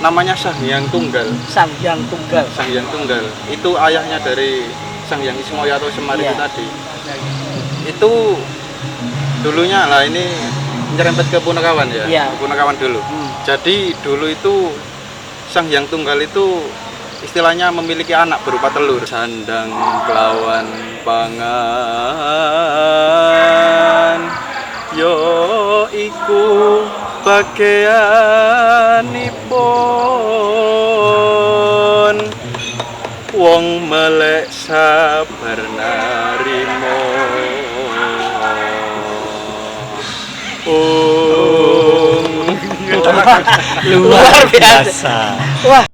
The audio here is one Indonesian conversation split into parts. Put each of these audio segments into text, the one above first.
namanya Sanghyang Tunggal. Sanghyang Tunggal. Sanghyang Tunggal. Itu ayahnya dari Sanghyang Ismoyo atau Semar itu tadi. Itu dulunya lah ini nyerempet ke Punakawan ya. Iya. Punakawan dulu. Jadi dulu itu Sanghyang Tunggal itu istilahnya memiliki anak berupa telur. Sandang kelawan pangan yo iku bagianipun wong melek sabar narimo. Luar biasa. Wah.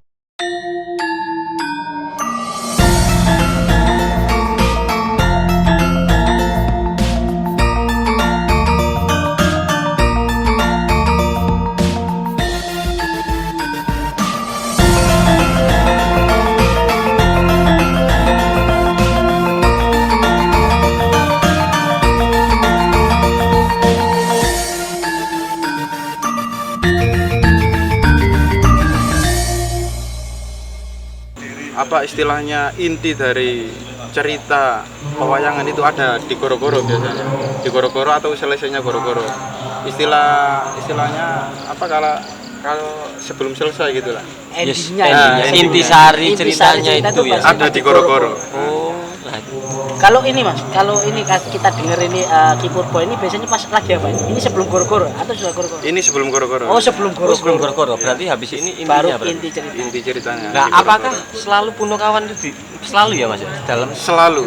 Apa istilahnya inti dari cerita pewayangan itu ada di goro-goro biasanya, di goro-goro atau selesainya goro-goro. Istilahnya apa kalau sebelum selesai gitulah. Endingnya. Intisari ceritanya itu ya. Ada di goro-goro. Kalau ini Mas, kalau ini kita dengar ini Ki Purbo ini biasanya pas lagi apa ini? Ini sebelum goro-goro atau sudah goro-goro? Ini sebelum goro-goro. Oh, sebelum goro-goro. Sebelum goro-goro. Berarti habis ini Baru intinya inti cerita. Inti ceritanya. Nah, di goro-goro. apakah selalu Punakawan itu selalu ya Mas? Dalam Selalu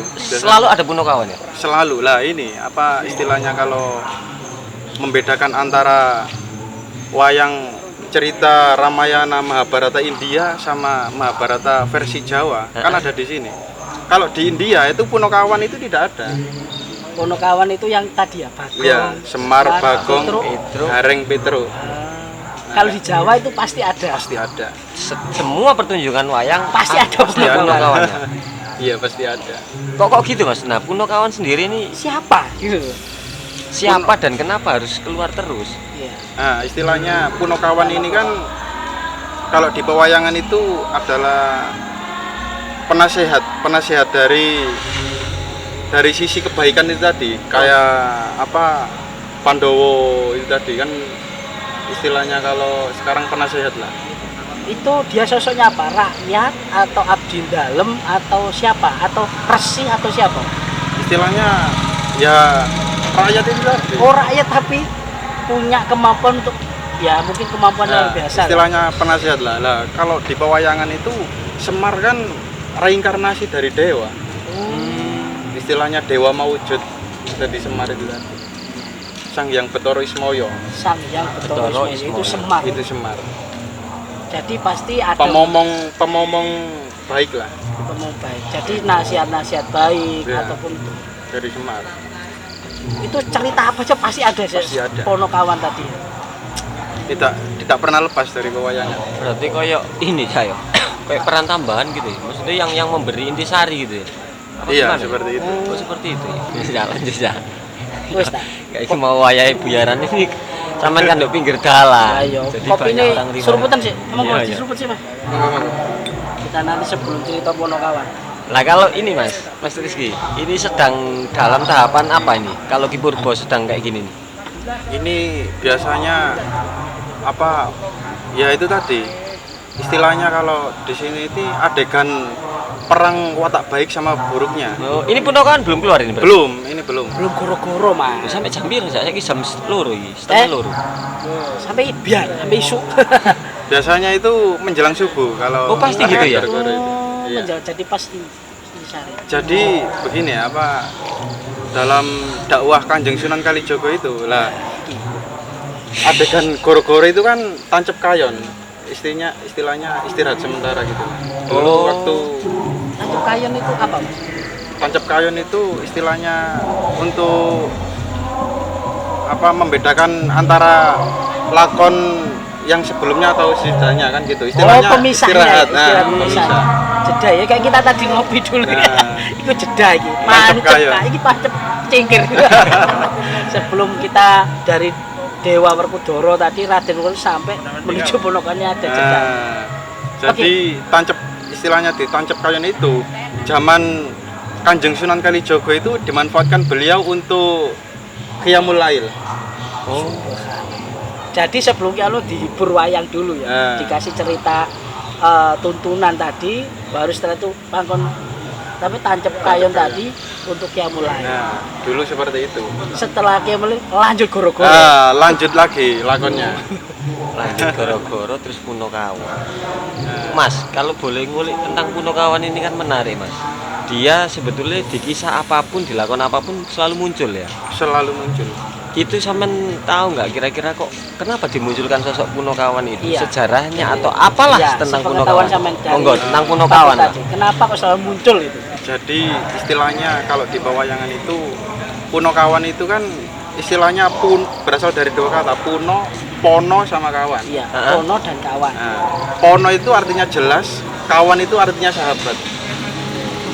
ada Punakawan ya? selalu lah ini apa istilahnya kalau membedakan antara wayang cerita Ramayana Mahabharata India sama Mahabharata versi Jawa kan ada di sini. Kalau di India itu Punakawan itu tidak ada. Punakawan itu yang tadi ya, Bagong. Ya, Semar, Bagong, Petro. Hareng, Petro. Kalau di Jawa itu pasti ada. Pasti ada. Semua pertunjukan wayang Pasti ada Punakawan. Iya, pasti ada. Kok gitu Mas? Nah, Punakawan sendiri ini Siapa gitu? siapa dan kenapa harus keluar terus? Iya. Nah, istilahnya Punakawan ini kan kalau di pewayangan itu adalah penasehat dari sisi kebaikan itu tadi, kayak apa Pandowo itu tadi kan istilahnya kalau sekarang penasehat lah. Itu dia sosoknya apa? Rakyat atau abdi dalem atau siapa? Atau resi atau siapa? Istilahnya ya rakyat itu tadi. Oh, rakyat tapi punya kemampuan untuk ya mungkin kemampuan yang biasa. Istilahnya penasehat lah. Lah kalau di pewayangan itu Semar kan reinkarnasi dari dewa. Istilahnya dewa mawujud dari Semar itu tadi. Sanghyang Betara Ismoyo. Sanghyang Betara Ismoyo itu Semar. Itu Semar. Jadi pasti ada Pemomong baik lah. pemomong baik. Jadi nasihat-nasihat baik Ya, ataupun dari Semar. itu cerita apa aja pasti ada. Pasti ada. Punakawan tadi. Tidak pernah lepas dari pewayangan. Berarti koyok ini saya. Kayak peran tambahan gitu ya. Maksudnya yang memberi intisari gitu ya. Apa Iya, gimana? seperti itu. Oh, seperti itu ya. Bisa lanjut ya. Wes ta. Kayak mau wayahe buyaran ini sampean kan di pinggir dalan. Ayo, Jadi kopi ini banyak orang terima. suruputan sih. Emang Iya, mau iya. diseruput sih, Mas? Kita nanti sebelum cerita Punakawan. Lah kalau ini Mas Rizky, ini sedang dalam tahapan apa ini? Kalau Ki Purbo sedang kayak gini nih. Ini biasanya apa? Ya itu tadi. Istilahnya kalau di sini itu adegan perang watak baik sama buruknya. Oh, ini Punakawan belum keluar ini, Bro? Ini belum. Belum goro-goro, Mas. Sampai jam biru saya jam 2 iki, setengah loro. Sampai biar sampai isu. Biasanya itu menjelang subuh kalau Oh, pasti gitu ya? goro-goro itu. Iya. Jadi pasti sari. Jadi begini apa dalam dakwah Kanjeng Sunan Kalijogo itu lah adegan goro-goro itu kan tancep kayon. Istilahnya istirahat sementara gitu. Dulu waktu Tancap kayon itu apa, Mas? tancap kayon itu istilahnya untuk apa membedakan antara lakon yang sebelumnya atau sesudahnya kan gitu. Istilahnya pemisahnya, istirahat. istirahat pemisah. Jeda ya kayak kita tadi ngopi dulu ya. Itu jeda iki. Tancap kayon. Iki pancep cingkir. Sebelum kita dari Dewa Werkudara tadi Raden Werkudara sampai menuju ponokannya ada jeda. Jadi tancap istilahnya ditancap kalian itu zaman Kanjeng Sunan Kalijaga itu dimanfaatkan beliau untuk Qiyamul Lail. Oh. Jadi sebelum Kiano dihibur wayang dulu ya, dikasih cerita tuntunan tadi, baru setelah itu pangkon tapi tancap kayon tadi untuk Qiyamul Lail. Nah, dulu seperti itu. Setelah Qiyamul Lail lanjut goro-goro. Lanjut lagi lakonnya. Lanjut goro-goro terus Punokawan. Mas, kalau boleh ngulik tentang Punokawan ini kan menarik, Mas. Dia sebetulnya di kisah apapun, dilakukan apapun selalu muncul ya. Selalu muncul. Itu sampean tahu nggak kira-kira kok kenapa dimunculkan sosok Punokawan itu? Iya. Sejarahnya atau apalah tentang Punokawan? Monggo tentang Punokawan. Kenapa kok selalu muncul itu? Jadi istilahnya kalau di pewayangan itu Punokawan itu kan istilahnya berasal dari dua kata, Puno, Pono sama kawan. Iya, Pono dan kawan. Nah, Pono itu artinya jelas, kawan itu artinya sahabat.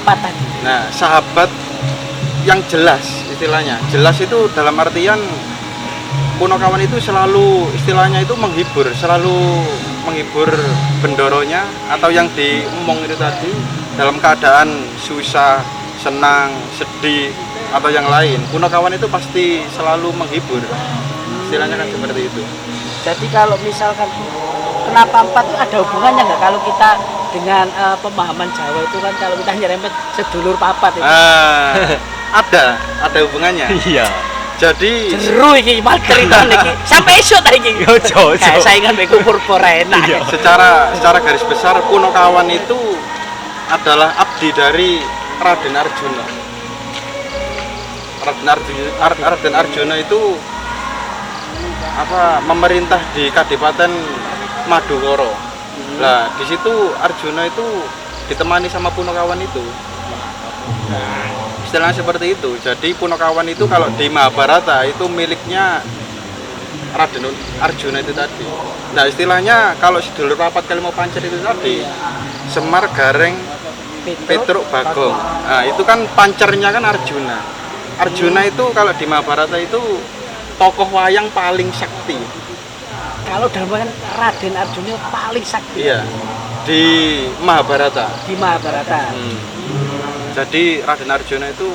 4 tadi. Nah, sahabat yang jelas istilahnya. Jelas itu dalam artian Punokawan itu selalu istilahnya itu menghibur, selalu menghibur bendoronya atau yang diemong itu tadi dalam keadaan susah, senang, sedih atau yang lain. Punokawan itu pasti selalu menghibur. Istilahnya kan seperti itu. Jadi kalau misalkan kenapa 4 itu ada hubungannya nggak kalau kita dengan pemahaman Jawa itu kan kalau kita nyerempet sedulur papat itu. Ada hubungannya. Iya. Jadi Jeru iki mal cerita niki sampai esuk ta iki. Yo jo. Saingan mbek kupur enak. secara garis besar Punokawan itu adalah abdi dari Raden Arjuna. Raden Arjuna itu memerintah di Kadipaten Madukara. Nah, di situ Arjuna itu ditemani sama Punokawan itu. Istilahnya seperti itu. Jadi Punokawan itu kalau di Mahabharata itu miliknya Raden Arjuna itu tadi. Nah, istilahnya kalau sedulur papat kali mau pancer itu tadi Semar, Gareng, Petruk, Bagong. Nah, itu kan pancernya kan Arjuna. Arjuna itu kalau di Mahabharata itu tokoh wayang paling sakti. Kalau dalam kan Raden Arjuna paling sakti. Iya. Di Mahabharata. Di Mahabharata. Jadi Raden Arjuna itu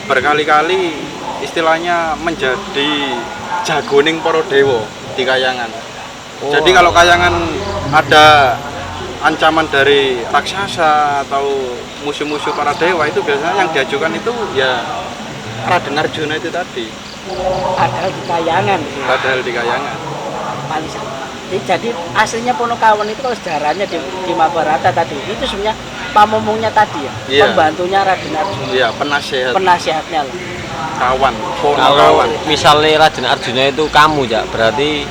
berkali-kali istilahnya menjadi jagoning para dewa di kayangan. Jadi kalau kayangan ada ancaman dari raksasa atau musuh-musuh para dewa itu biasanya yang diajukan itu ya Raden Arjuna itu tadi. Padahal di kayangan. Paling sakti. Jadi aslinya Punokawan itu kalau sejarahnya di Mahabharata tadi itu sebenarnya pamomongnya tadi ya, iya. Pembantunya Raden Arjuna. Iya, penasehatnya lah. Kawan, Kalau misalnya Raden Arjuna itu kamu ya, berarti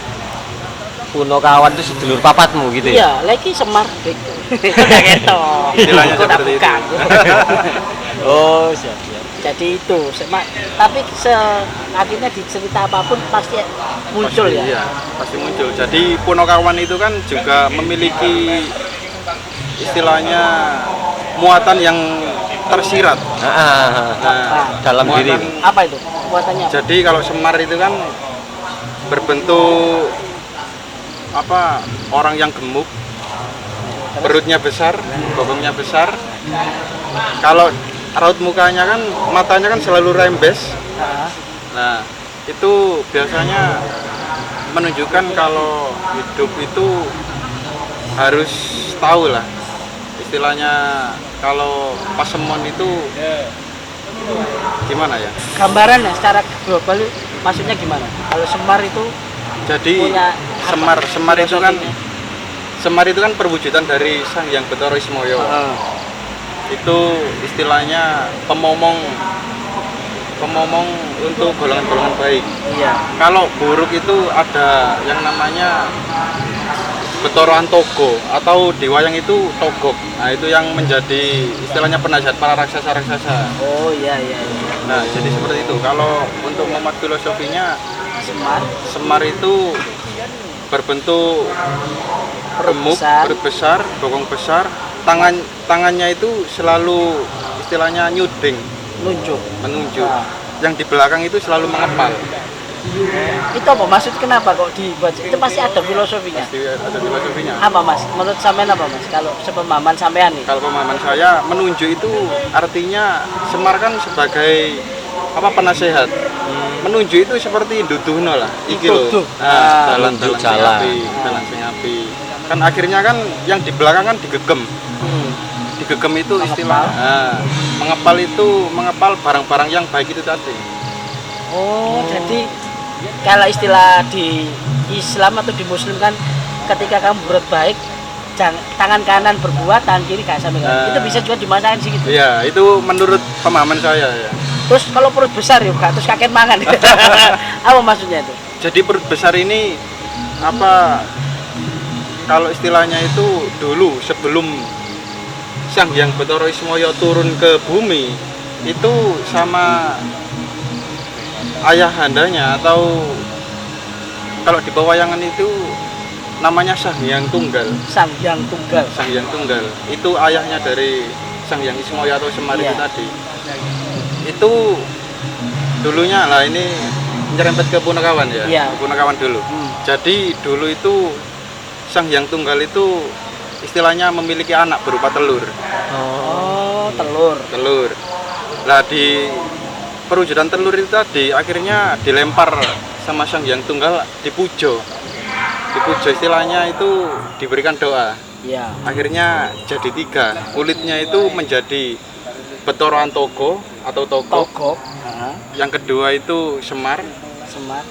Punokawan itu sedulur papatmu gitu ya? Iya, lagi Semar gitu. Udah ketok. Istilahnya seperti itu. Oh, siap. Jadi itu, tapi akhirnya di cerita apapun pasti muncul pasti, ya. Iya, pasti muncul. Jadi Punokawan itu kan juga memiliki istilahnya muatan yang tersirat. Dalam diri. Apa itu muatannya? Jadi kalau Semar itu kan berbentuk orang yang gemuk, perutnya besar, bokongnya besar. Kalau raut mukanya kan, matanya kan selalu rembes. Nah, itu biasanya menunjukkan kalau hidup itu harus tahu lah. Istilahnya kalau pasemon itu gimana ya? Gambaran ya secara global maksudnya gimana? Kalau Semar itu jadi punya Semar itu kan perwujudan dari Sang Hyang Bathara Ismaya. Itu istilahnya pemomong untuk golongan-golongan baik. Iya. Kalau buruk itu ada yang namanya Bathara Antogo atau di wayang itu Togok. Nah, itu yang menjadi istilahnya penasihat para raksasa-raksasa. Oh iya. Nah, jadi seperti itu. Kalau untuk memat filosofinya Semar itu berbentuk remuk, perut besar, bokong besar. Tangannya itu selalu istilahnya menunjuk. Yang di belakang itu selalu mengepal. Itu apa maksud kenapa kok dibuat? Itu pasti ada filosofinya. Pasti ada filosofinya. Apa Mas? Menurut sampean apa Mas? Kalau sepemahaman sampean nih. Kalau pemahaman saya, menunjuk itu artinya Semar kan sebagai penasehat. Menunjuk itu seperti duduhno lah, iki lho. Dituduh. Jalan Nunjuk sing jalan. apik, jalan sing apik. Kan akhirnya kan yang di belakang kan digegem. Digegem itu Mengepal. istilah. Mengepal barang-barang yang baik itu tadi. Oh, jadi kalau istilah di Islam atau di Muslim kan ketika kamu berbuat baik tangan kanan berbuat, tangan kiri gak sampai itu bisa juga dimasakan sih gitu. Iya, itu menurut pemahaman saya ya. Terus kalau perut besar ya terus kakek mangan. Apa maksudnya itu? Jadi perut besar ini kalau istilahnya itu dulu sebelum Sang Hyang Bathara Ismaya turun ke bumi itu sama ayahandanya atau kalau di pewayangan itu namanya Sang Hyang Tunggal. Sang Hyang Tunggal. Sang Hyang Tunggal itu ayahnya dari Sang Hyang Ismaya atau Semar itu tadi. Itu dulunya lah ini nyerempet ke Punakawan ya. Iya. Punakawan dulu. Jadi dulu itu Sang Hyang Tunggal itu istilahnya memiliki anak berupa telur. Oh, telur. Telur. Lah di perwujudan telur itu tadi akhirnya dilempar sama Sang Hyang Tunggal dipujo. Dipujo istilahnya itu diberikan doa. Iya. Akhirnya jadi 3. Kulitnya itu menjadi Bathara Antaka atau Togok. Togok. Yang kedua itu Semar. Semar.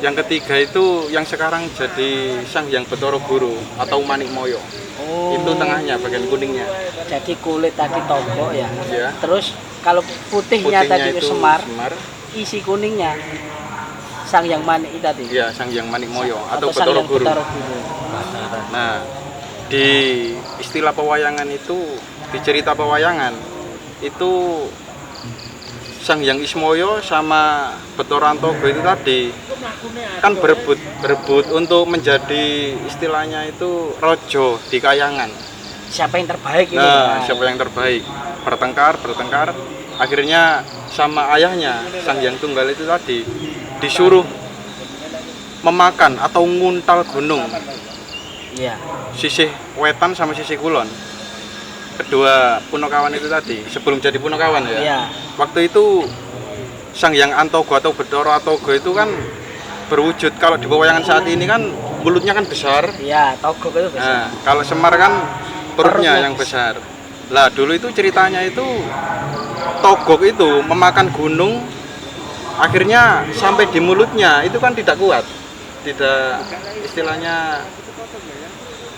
Yang ketiga itu yang sekarang jadi Sang Hyang Bathara Guru atau Manikmaya. Oh. Itu tengahnya bagian kuningnya. Jadi kulit tadi togok ya. Ya. Terus kalau putihnya tadi itu Semar, isi kuningnya Sang Hyang Manik tadi. Iya, Sang Hyang Manikmaya atau Sang Bathara Hyang Guru. Bathara Guru. Nah, di istilah pewayangan itu, di cerita pewayangan itu Sang Hyang Ismaya sama Bathara Antaka itu tadi kan berebut untuk menjadi istilahnya itu raja di Kayangan. Siapa yang terbaik ini? Nah, siapa yang terbaik? Bertengkar, akhirnya sama ayahnya Sang Hyang Tunggal itu tadi disuruh memakan atau nguntal gunung. Iya. Sisih wetan sama sisih kulon. Kedua Punakawan itu tadi sebelum jadi Punakawan ya. Iya. Waktu itu Sang Hyang Antogo atau Bathara Antaka itu kan berwujud kalau di pewayangan saat ini kan mulutnya kan besar. Iya, togok itu besar. Nah, kalau Semar kan perutnya yang besar. Lah dulu itu ceritanya itu Togok itu memakan gunung, akhirnya sampai di mulutnya itu kan tidak kuat, tidak istilahnya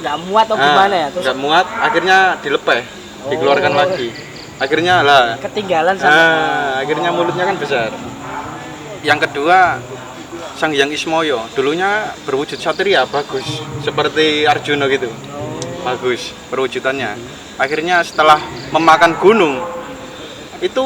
Nggak muat atau gimana ya? Terus nggak muat, akhirnya dilepeh, dikeluarkan lagi. Akhirnya lah. Ketinggalan sama. Akhirnya mulutnya kan besar. Yang kedua Sang Hyang Ismaya, dulunya berwujud satria bagus, seperti Arjuna gitu. Bagus perwujudannya. Akhirnya setelah memakan gunung itu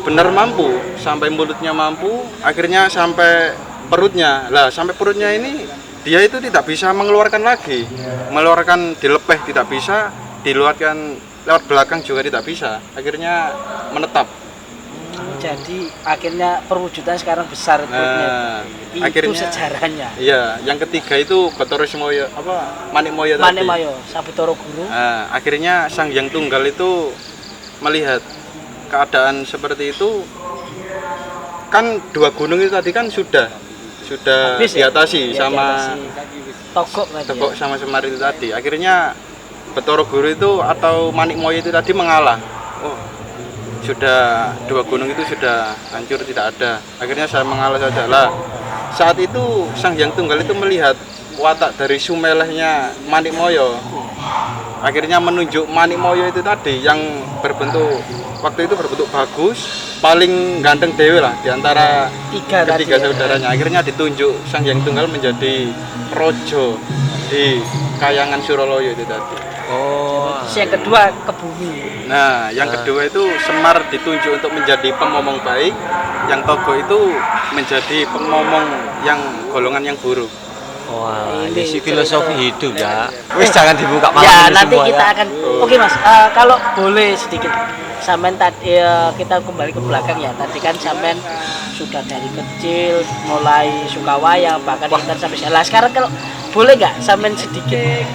benar mampu, sampai mulutnya mampu, akhirnya sampai perutnya. Lah sampai perutnya ini dia itu tidak bisa mengeluarkan lagi, mengeluarkan dilepeh tidak bisa, dikeluarkan lewat belakang juga tidak bisa, akhirnya menetap. Jadi akhirnya perwujudan sekarang besar perutnya. Itu Akhirnya sejarahnya. Iya, yang ketiga itu Bathara Ismaya Manikmaya tadi. Manikmaya, Bathara Guru. Nah, akhirnya Sang Hyang Tunggal itu melihat keadaan seperti itu, kan 2 gunung itu tadi kan sudah Habis ya? diatasi Ya, sama Togok tadi. Togok sama Semar itu tadi. Akhirnya Bathara Guru itu atau Manikmaya itu tadi mengalah. Oh, sudah 2 gunung itu sudah hancur, tidak ada. Akhirnya saya mengalah saja lah. Saat itu Sang Hyang Tunggal itu melihat watak dari sumelehnya Manikmaya. Akhirnya menunjuk Manikmaya itu tadi yang waktu itu berbentuk bagus, paling ganteng dewe lah di antara ketiga saudaranya. Akhirnya ditunjuk Sang Hyang Tunggal menjadi rojo di Kayangan Suralaya itu tadi. Oh. Yang kedua ke bumi. Nah, yang kedua itu Semar ditunjuk untuk menjadi pemomong baik, yang Togo itu menjadi pemomong yang golongan yang buruk. Wah, Ini ini sih cerita. filosofi hidup ya. Wis jangan dibuka malam Ya ini nanti semua kita ya. akan. Oke Mas, kalau boleh sedikit sampean tadi kita kembali ke belakang ya. Tadi kan sampean sudah dari kecil mulai suka wayang bahkan nonton sampai sekarang. Sekarang kalau boleh nggak sampean sedikit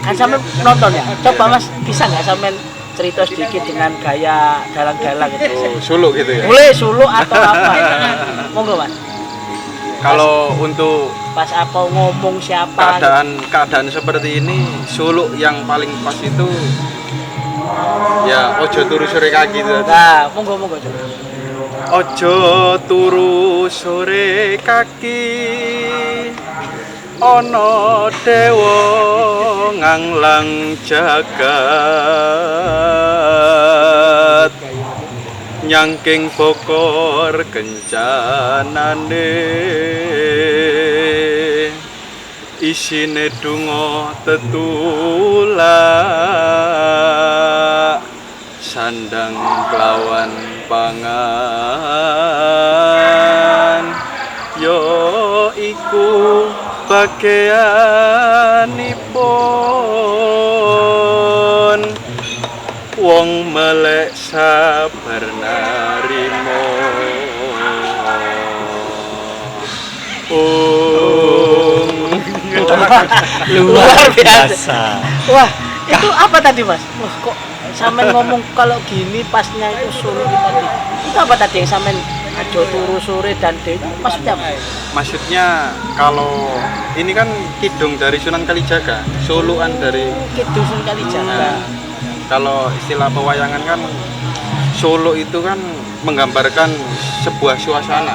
kan sampean nonton ya? Coba Mas bisa nggak sampean cerita sedikit dengan gaya dalang-dalang gitu? Oh, suluk gitu ya. Boleh suluk atau apa? Monggo Mas. Kalau untuk Pas apa ngomong siapa? keadaan seperti ini, suluk yang paling pas itu ya ojo turu sore kaki itu. Nah, monggo coba. Ojo turu sore kaki, ana dewa nganglang jagat, nyangking bokor kencanane, isine donga tetulak, sandang kelawan pangan, yo iku bagianipun wong melek sabar narimo. Luar biasa. Wah, itu apa tadi Mas? Wah, kok sampean ngomong kalau gini pasnya itu suluk tadi. Itu apa tadi yang sampean ajo turu sore dan itu maksudnya apa? Maksudnya kalau ini kan kidung dari Sunan Kalijaga, sulukan dari Kidung Sunan Kalijaga. kalau istilah pewayangan kan suluk itu kan menggambarkan sebuah suasana,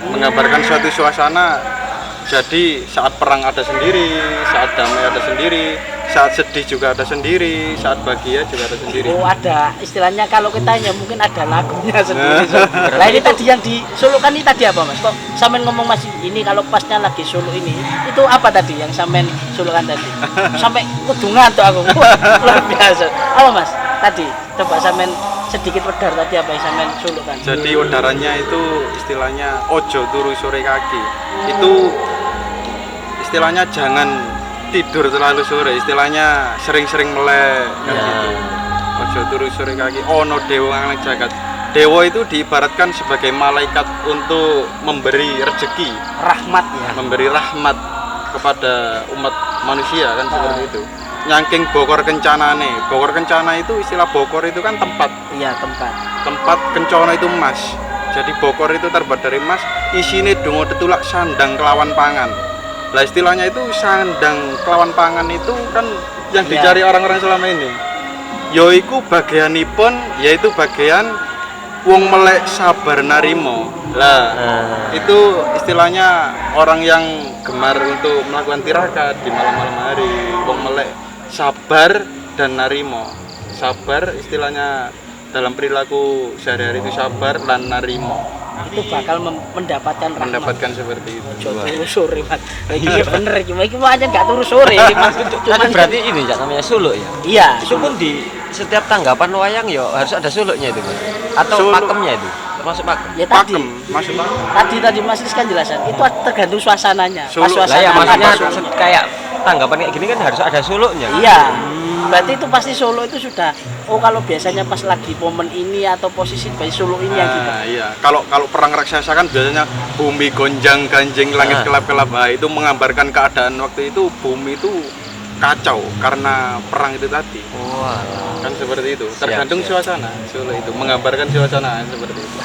menggambarkan suatu suasana. Jadi saat perang ada sendiri, saat damai ada sendiri, saat sedih juga ada sendiri, saat bahagia juga ada sendiri. Oh, ada istilahnya kalau kita ya mungkin ada lagunya sendiri. Nah, ini tadi yang disulukkan ini tadi apa Mas? Kok sampean ngomong Mas ini kalau pasnya lagi suluk ini, itu apa tadi yang sampean sulukan tadi? Sampai kudungan tuh aku. Wah, luar biasa. Apa Mas? Tadi coba sampean sedikit wedar tadi apa yang sampean sulukan? Jadi wedarannya itu istilahnya ojo turu sore kaki. Itu istilahnya jangan tidur terlalu sore, istilahnya sering-sering melek kan gitu. Ojo turu sore kaki. Ono dewa nganglang jagat. Dewa itu diibaratkan sebagai malaikat untuk memberi rezeki, Rahmat ya. memberi rahmat kepada umat manusia kan seperti itu. Nyangking bokor kencanane. Bokor kencana itu istilah bokor itu kan tempat. Iya, tempat. Tempat kencana itu emas. Jadi bokor itu terbuat dari emas, isine donga tetulak sandang kelawan pangan. Lah istilahnya itu sandang kelawan pangan itu kan yang dicari orang-orang selama ini. Yaiku bagianipun yaitu bagian wong melek sabar narimo. Lah itu istilahnya orang yang gemar untuk melakukan tirakat di malam-malam hari. Wong melek sabar dan narimo. Sabar istilahnya dalam perilaku sehari-hari itu sabar dan narimo. Itu bakal mendapatkan rahmat. Mendapatkan seperti itu. Ojo turu sore Mas. Iki bener iki. Iki mau aja enggak turu sore iki Mas. Tapi berarti ini ya namanya suluk ya? Iya, Itu pun di setiap tanggapan wayang ya harus ada suluknya itu Mas? Atau Suluk. pakemnya itu? Termasuk pakem? ya tadi. Pakem, masuk pakem. Tadi Mas Ris kan jelasan. Itu tergantung suasananya. Pas Suluk. Lah ya suasana maksudnya apa? kayak tanggapan kayak gini kan harus ada suluknya. Iya. Berarti itu pasti Solo itu sudah kalau biasanya pas lagi momen ini atau posisi bayi Solo ini yang gitu. Nah, iya. Kalau perang raksasa kan biasanya bumi gonjang ganjing, langit kelap-kelap. Nah, itu menggambarkan keadaan waktu itu bumi itu kacau karena perang itu tadi. Wah. Kan seperti itu. Siap, Tergantung siap. suasana. Solo itu menggambarkan suasana seperti itu.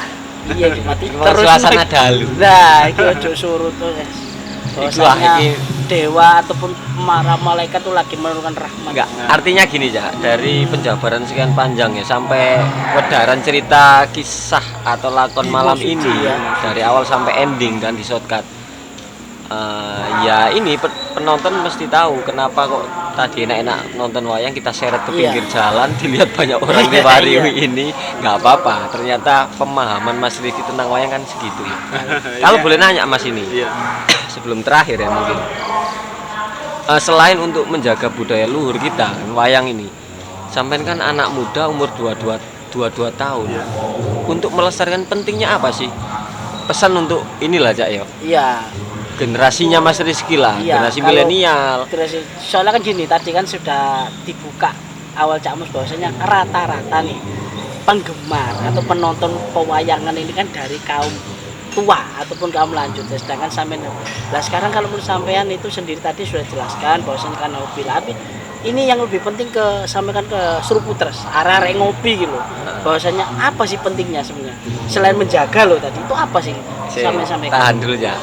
Iya, mati Gimana suasana dalu? Nah, iki ojo suruh tuh, guys. Iku lah, Bahwasanya iki. dewa ataupun malaikat tuh lagi menurunkan rahmat. Enggak, artinya gini ya, dari penjabaran sekian panjang ya sampai wedaran cerita kisah atau lakon malam Suci, ini ya. dari awal sampai ending kan di shortcut. Ya ini penonton mesti tahu kenapa kok tadi enak-enak nonton wayang kita seret ke Iya. pinggir jalan dilihat banyak orang di Iya. Wariwi ini nggak apa-apa. Ternyata pemahaman Mas Rifki tentang wayang kan segitu ya. Kalau boleh nanya Mas ini, Iya. sebelum terakhir ya mungkin. Selain untuk menjaga budaya luhur kita, wayang ini, sampean kan anak muda umur 22 tahun. Iya. Untuk melestarikan pentingnya apa sih? Pesan untuk inilah Cak ya. Iya. Generasinya Mas Rizky lah, Iya, generasi kalau milenial. Soalnya kan gini, tadi kan sudah dibuka awal Cak Mus bahwasanya rata-rata nih penggemar atau penonton pewayangan ini kan dari kaum tua ataupun kaum lanjut. Sedangkan sampean, nah sekarang kalau menurut sampean itu sendiri tadi sudah jelaskan bahwasanya karena hobi, tapi ini yang lebih penting ke sampaikan ke Sruputers, arah-arah ngopi gitu. Bahwasanya apa sih pentingnya sebenarnya? Selain menjaga loh tadi, itu apa sih? Sampai Tahan dulu ya.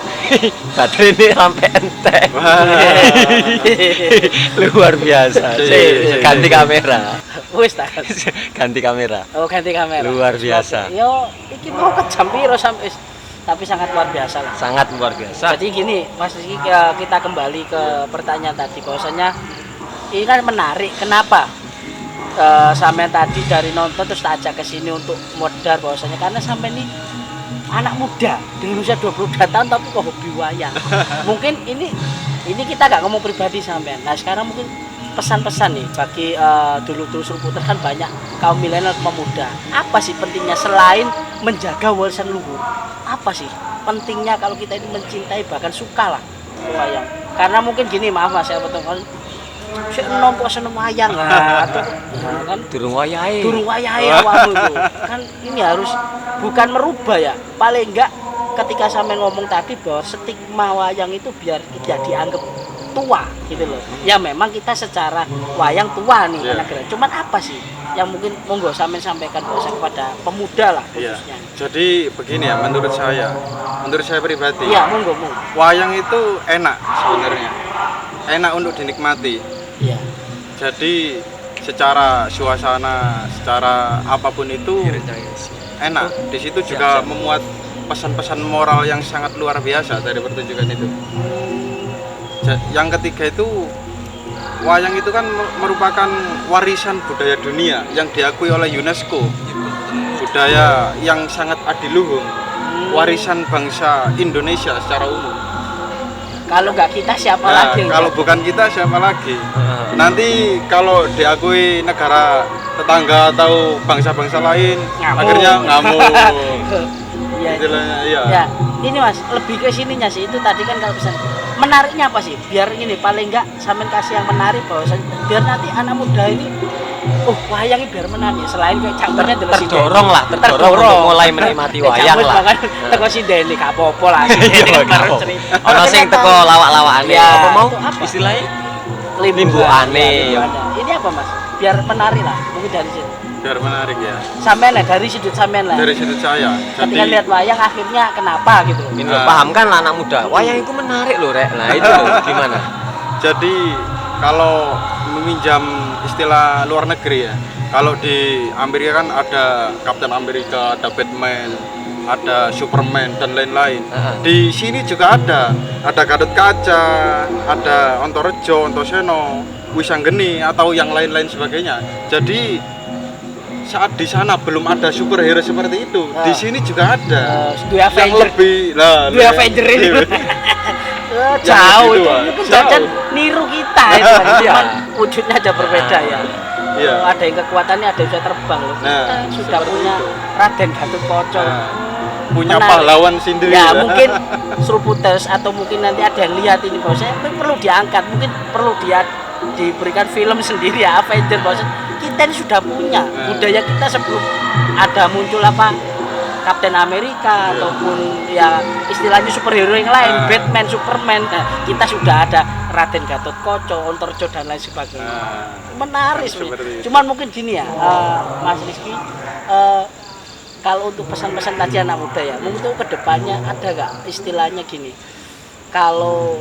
Baterai ini sampai entek. Luar biasa. Ganti kamera. Wis tak. Ganti kamera. Oh, ganti kamera. Luar biasa. Yo, iki mau ke jam piro sampai, tapi sangat luar biasa lah. Sangat luar biasa. Jadi gini, Mas Rizky, kita kembali ke pertanyaan tadi bahwasanya ini kan menarik. Kenapa? Sampai tadi dari nonton terus tak ajak ke sini untuk modal bahwasanya karena sampai ini anak muda di usia 22 tahun tapi kok hobi wayang. Mungkin ini kita nggak ngomong pribadi sampean. Nah sekarang mungkin pesan-pesan nih bagi dulu-dulu Sruputers kan banyak kaum milenial pemuda. Apa sih pentingnya selain menjaga warisan luhur? Apa sih pentingnya kalau kita ini mencintai bahkan suka lah wayang? Karena mungkin gini, maaf Mas saya potong, kok seneng wayang atau kan Durung wayahe. durung wayahe awakmu itu. Kan ini harus bukan merubah ya. Paling enggak ketika sampai ngomong tadi bahwa stigma wayang itu biar tidak dianggap tua gitu loh. Ya memang kita secara wayang tua nih anak keren. Cuman apa sih yang mungkin monggo sampean sampaikan kepada pemuda lah khususnya. Jadi begini ya, menurut saya pribadi. Iya, monggo. Wayang itu enak sebenarnya. Enak untuk dinikmati. Iya. Jadi secara suasana, secara apapun itu enak. Di situ juga memuat pesan-pesan moral yang sangat luar biasa dari pertunjukan itu. Yang ketiga itu wayang itu kan merupakan warisan budaya dunia yang diakui oleh UNESCO. Budaya yang sangat adiluhung, warisan bangsa Indonesia secara umum. Kalau nggak kita siapa lagi? Kalau bukan kita siapa lagi? Nanti kalau diakui negara tetangga atau bangsa-bangsa lain, akhirnya ngamuk. Iya. Iya. Ya, ini Mas, lebih ke sininya sih. Itu tadi kan kalau pesan menariknya apa sih? Biar ini paling enggak sampean kasih yang menarik bahwasanya biar nanti anak muda ini wayang biar menarik. Selain kayak cangkemnya terdorong untuk mulai menikmati wayang lah. Teko sindene gak apa-apa lah. Ono sing teko lawak-lawakane. Apa mau istilahnya? Limbuane. Ini apa Mas? Biar menarik lah. Mungkin dari situ. Biar menarik ya. Sampean lah dari sudut sampean lah. Dari sudut saya. Ketika lihat wayang akhirnya kenapa gitu loh. Ini paham kan anak muda. Wayang itu menarik loh, Rek. Nah, itu loh gimana? Jadi kalau meminjam istilah luar negeri ya. Kalau di Amerika kan ada Captain America, ada Batman, ada Superman dan lain-lain. Di sini juga ada Gatot Kaca, ada Ontorejo, Ontoseno, Wisanggeni atau yang lain-lain sebagainya. Jadi saat di sana belum ada superhero seperti itu, di sini juga ada. Dua Avenger. Dua Avenger ini. Jauh itu, mungkin jajan niru kita itu kan. Cuman wujudnya aja berbeda ya. Iya. Ada yang kekuatannya, ada yang bisa terbang loh. Kita sudah punya itu. Raden Gatotkaca. Punya Menarik. pahlawan sendiri ya. Mungkin Sruputers atau mungkin nanti ada yang lihat ini bahwasanya perlu diangkat, mungkin perlu diberikan film sendiri ya Avenger bahwasanya kita ini sudah punya budaya kita sebelum ada muncul apa Captain America ataupun ya istilahnya superhero yang lain, Batman, Superman. Nah, kita sudah ada Raden Gatotkaca, Ontorejo dan lain sebagainya. Menarik sebenarnya. Cuman mungkin gini ya, Mas Rizky, kalau untuk pesan-pesan tadi anak muda ya, mungkin itu kedepannya ada nggak istilahnya gini. Kalau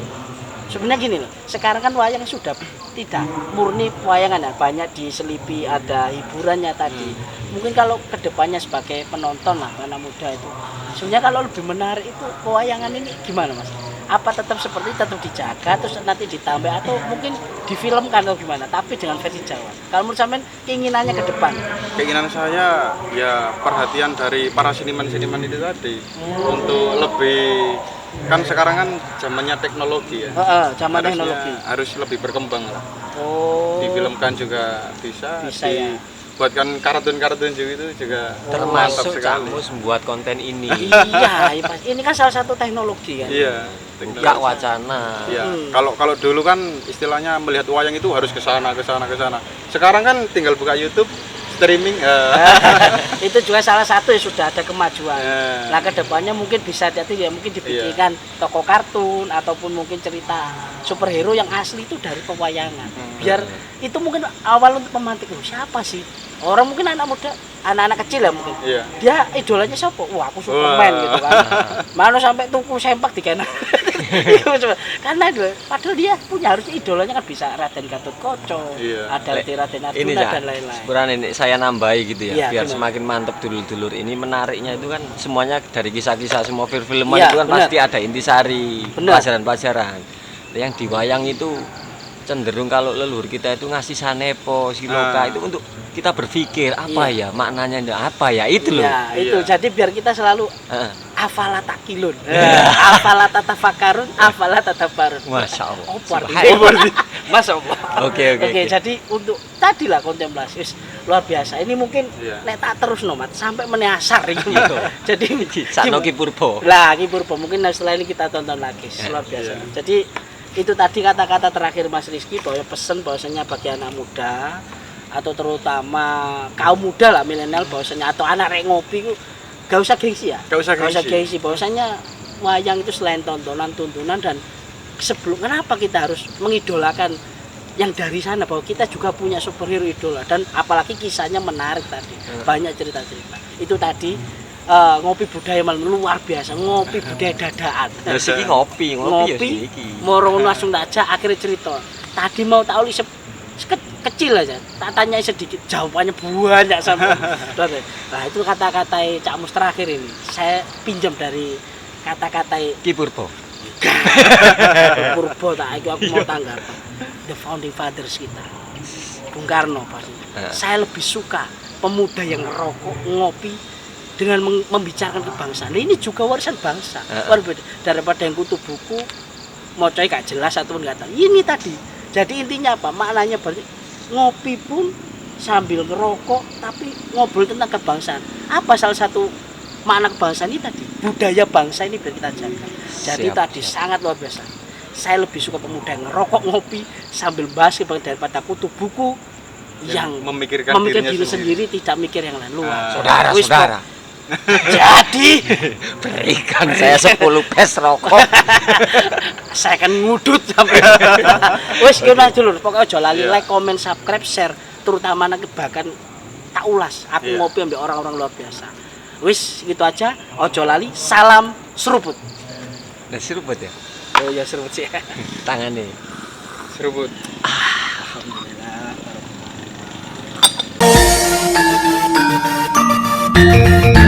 sebenarnya gini loh, sekarang kan wayang sudah tidak murni wayangan ya, banyak diselipi ada hiburannya tadi. Mungkin kalau kedepannya sebagai penonton lah anak muda itu, sebenarnya kalau lebih menarik itu pewayangan ini gimana Mas? Apa tetap seperti tetap dijaga terus nanti ditambah atau mungkin difilmkan atau gimana? Tapi dengan versi Jawa. Kalau menurut sampean keinginannya ke depan? Keinginan saya ya perhatian dari para seniman-seniman itu tadi untuk lebih, kan sekarang kan zamannya teknologi ya. Zaman teknologi. Harus lebih berkembang lah. Oh. Difilmkan juga bisa ya. Buatkan kartun-kartun juga termasuk sekali. kamu membuat konten ini. Iya, ini kan salah satu teknologi kan. Iya. Buka wacana. Iya. Kalau dulu kan istilahnya melihat wayang itu harus ke sana. Sekarang kan tinggal buka YouTube, streaming. Itu juga salah satu ya sudah ada kemajuan. Ya. Nah kedepannya mungkin bisa jadi ya mungkin dibikinkan toko kartun ataupun mungkin cerita superhero yang asli itu dari pewayangan. Biar itu mungkin awal untuk pemantik loh, siapa sih? Orang mungkin anak muda, anak-anak kecil ya mungkin. Iya. Dia idolanya siapa? Wah aku Superman gitu kan. Mana sampai tuku sempak di kanan. Karena padahal dia punya harusnya idolanya kan bisa Raden Gatotkaca, Iya. ada Raden Ini Arjuna ya, dan lain-lain. sebenarnya ini saya nambahi gitu ya, Iya, biar benar. semakin mantap dulur-dulur ini. Menariknya itu kan semuanya dari kisah-kisah semua film-filman Iya, itu kan benar. pasti ada intisari, Benar. pelajaran-pelajaran. Yang di wayang itu cenderung kalau leluhur kita itu ngasih sanepo, siloka itu untuk kita berpikir apa ya maknanya, apa ya itu loh. Ya, itu. Iya. Jadi biar kita selalu Heeh. afala takilun. Afala tatafakarun, afala tatabarun. Masya Allah. Oh, Subhanallah. Masya Allah. Oke. Jadi untuk tadi lah kontemplasi wis luar biasa. Ini mungkin Iya. nek tak terus nomat sampai menyasar iki. Jadi Sakno Ki Purba. lah Ki Purba mungkin setelah ini kita tonton lagi. Luar biasa. Iya. Jadi itu tadi kata-kata terakhir Mas Rizky bahwa pesan bahwasanya bagi anak muda atau terutama kaum muda lah milenial bahwasanya atau anak rek ngopi ku gak usah gengsi ya. Gak usah gengsi. Bahwasanya wayang itu selain tuntunan dan sebelum kenapa kita harus mengidolakan yang dari sana bahwa kita juga punya superhero idola dan apalagi kisahnya menarik tadi. Banyak cerita-cerita. Itu tadi ngopi budaya malam luar biasa, ngopi budaya dadaan. Terus iki ngopi ya iki. Moro langsung tak ajak akhirnya cerita. Tadi mau tak oli kecil aja, tak tanya sedikit, jawabannya banyak sama. Nah itu kata-kata Cak Mus terakhir ini, saya pinjam dari kata-kata Ki Purba. Purba tak, aku mau tanggapan. The founding fathers kita, Bung Karno pasti. Saya lebih suka pemuda yang ngerokok, ngopi dengan membicarakan kebangsaan. Nah, ini juga warisan bangsa. Berbeda daripada yang kutu buku, mau coy gak jelas ataupun nggak tahu. Ini tadi. Jadi intinya apa? Maknanya berarti ngopi pun sambil ngerokok tapi ngobrol tentang kebangsaan. Apa salah satu makna kebangsaan ini tadi? Budaya bangsa ini biar kita jaga. Jadi tadi sangat luar biasa. Saya lebih suka pemuda yang ngerokok ngopi sambil bahas daripada kutu buku yang memikirkan diri dirinya sendiri tidak mikir yang lain. Luar. Saudara. Jadi berikan saya 10 pes rokok. saya akan ngudut sampai. Wes kena dulu, pokoknya aja lali like, comment, subscribe, share, terutama anak kebakan tak ulas. Aku ngopi ambil orang-orang luar biasa. Wis gitu aja, ojo lali, salam seruput. Nah, seruput ya. Oh ya seruput sih. Tangannya. seruput. Alhamdulillah.